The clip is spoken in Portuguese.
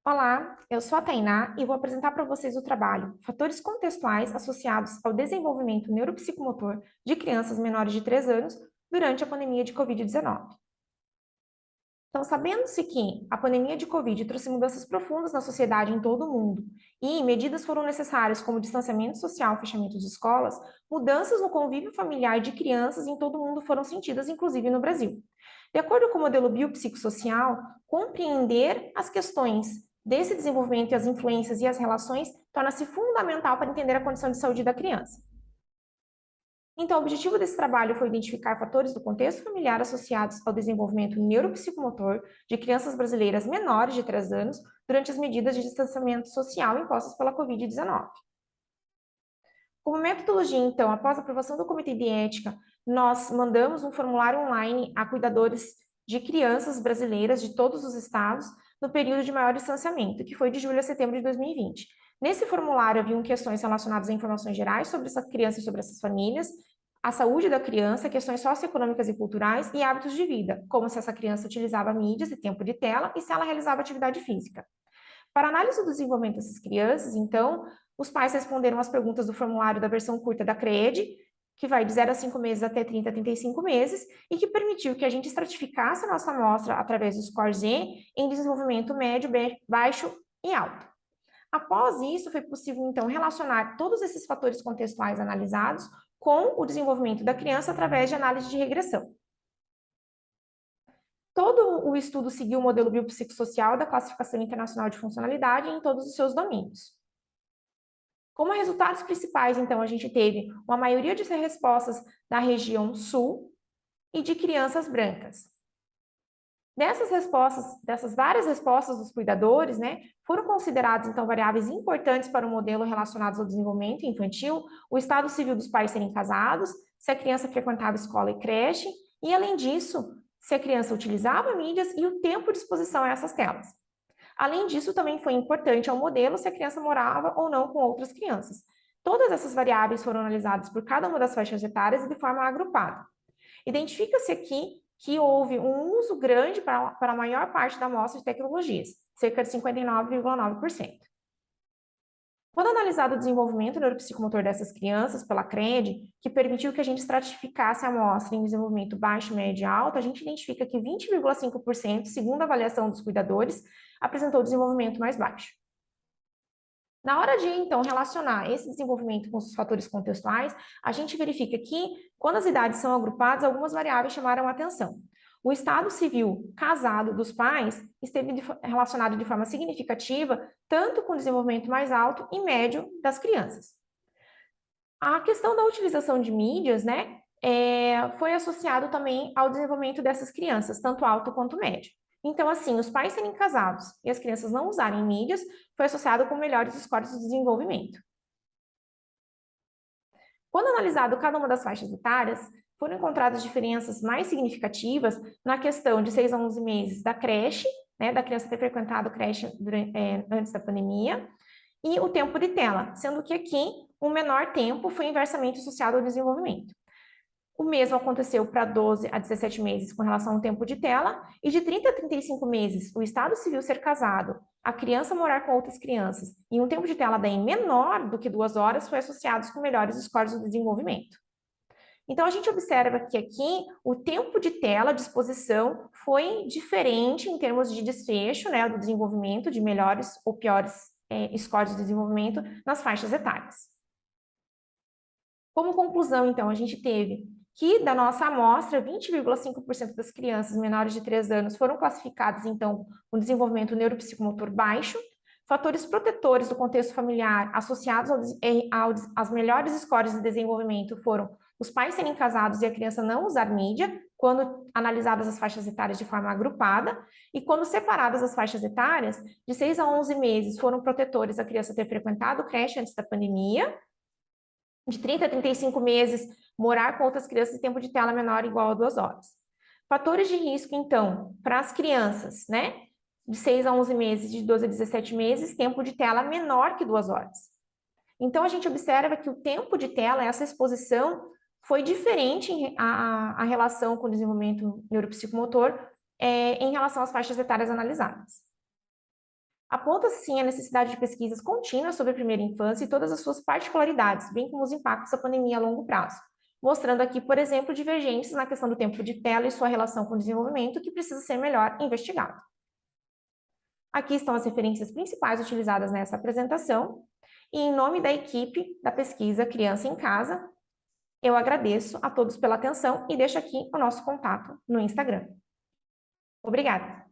Olá, eu sou a Tainá e vou apresentar para vocês o trabalho Fatores Contextuais Associados ao Desenvolvimento Neuropsicomotor de Crianças Menores de 3 anos durante a pandemia de Covid-19. Então, sabendo-se que a pandemia de Covid trouxe mudanças profundas na sociedade em todo o mundo e medidas foram necessárias como distanciamento social, fechamento de escolas, mudanças no convívio familiar de crianças em todo o mundo foram sentidas, inclusive no Brasil. De acordo com o modelo biopsicossocial, compreender as questões desse desenvolvimento e as influências e as relações torna-se fundamental para entender a condição de saúde da criança. Então, o objetivo desse trabalho foi identificar fatores do contexto familiar associados ao desenvolvimento neuropsicomotor de crianças brasileiras menores de 3 anos durante as medidas de distanciamento social impostas pela Covid-19. Como metodologia, então, após a aprovação do Comitê de Ética, nós mandamos um formulário online a cuidadores de crianças brasileiras de todos os estados no período de maior distanciamento, que foi de julho a setembro de 2020. Nesse formulário haviam questões relacionadas a informações gerais sobre essa criança e sobre essas famílias, a saúde da criança, questões socioeconômicas e culturais e hábitos de vida, como se essa criança utilizava mídias e tempo de tela e se ela realizava atividade física. Para análise do desenvolvimento dessas crianças, então, os pais responderam as perguntas do formulário da versão curta da CRED, que vai de 0 a 5 meses até 30 a 35 meses, e que permitiu que a gente estratificasse a nossa amostra através do score Z em desenvolvimento médio, baixo e alto. Após isso, foi possível, então, relacionar todos esses fatores contextuais analisados com o desenvolvimento da criança através de análise de regressão. Todo o estudo seguiu o modelo biopsicossocial da Classificação Internacional de Funcionalidade em todos os seus domínios. Como resultados principais, então, a gente teve uma maioria de respostas da região sul e de crianças brancas. Dessas várias respostas dos cuidadores, foram consideradas, então, variáveis importantes para o modelo relacionados ao desenvolvimento infantil, o estado civil dos pais serem casados, se a criança frequentava escola e creche, e, além disso, se a criança utilizava mídias e o tempo de exposição a essas telas. Além disso, também foi importante ao modelo se a criança morava ou não com outras crianças. Todas essas variáveis foram analisadas por cada uma das faixas etárias e de forma agrupada. Identifica-se aqui que houve um uso grande para a maior parte da amostra de tecnologias, cerca de 59,9%. Quando analisado o desenvolvimento neuropsicomotor dessas crianças pela CRED, que permitiu que a gente estratificasse a amostra em desenvolvimento baixo, médio e alto, a gente identifica que 20,5%, segundo a avaliação dos cuidadores, apresentou desenvolvimento mais baixo. Na hora de, então, relacionar esse desenvolvimento com os fatores contextuais, a gente verifica que, quando as idades são agrupadas, algumas variáveis chamaram a atenção. O estado civil casado dos pais esteve relacionado de forma significativa tanto com o desenvolvimento mais alto e médio das crianças. A questão da utilização de mídias, foi associado também ao desenvolvimento dessas crianças, tanto alto quanto médio. Então, assim, os pais serem casados e as crianças não usarem mídias foi associado com melhores scores de desenvolvimento. Quando analisado cada uma das faixas etárias, foram encontradas diferenças mais significativas na questão de 6 a 11 meses da creche, da criança ter frequentado creche antes da pandemia, e o tempo de tela, sendo que aqui o menor tempo foi inversamente associado ao desenvolvimento. O mesmo aconteceu para 12 a 17 meses com relação ao tempo de tela, e de 30 a 35 meses, o estado civil ser casado, a criança morar com outras crianças, e um tempo de tela daí menor do que 2 horas, foi associado com melhores scores do desenvolvimento. Então, a gente observa que aqui o tempo de tela de exposição foi diferente em termos de desfecho, do desenvolvimento, de melhores ou piores scores de desenvolvimento nas faixas etárias. Como conclusão, então, a gente teve que da nossa amostra, 20,5% das crianças menores de 3 anos foram classificadas, então, com desenvolvimento neuropsicomotor baixo, fatores protetores do contexto familiar associados aos melhores scores de desenvolvimento foram os pais serem casados e a criança não usar mídia, quando analisadas as faixas etárias de forma agrupada, e quando separadas as faixas etárias, de 6 a 11 meses foram protetores a criança ter frequentado creche antes da pandemia, de 30 a 35 meses, morar com outras crianças em tempo de tela menor ou igual a 2 horas. Fatores de risco, então, para as crianças, de 6 a 11 meses, de 12 a 17 meses, tempo de tela menor que 2 horas. Então, a gente observa que o tempo de tela, essa exposição, foi diferente a relação com o desenvolvimento neuropsicomotor em relação às faixas etárias analisadas. Aponta-se sim a necessidade de pesquisas contínuas sobre a primeira infância e todas as suas particularidades, bem como os impactos da pandemia a longo prazo, mostrando aqui, por exemplo, divergências na questão do tempo de tela e sua relação com o desenvolvimento, que precisa ser melhor investigado. Aqui estão as referências principais utilizadas nessa apresentação, e em nome da equipe da pesquisa Criança em Casa, eu agradeço a todos pela atenção e deixo aqui o nosso contato no Instagram. Obrigada!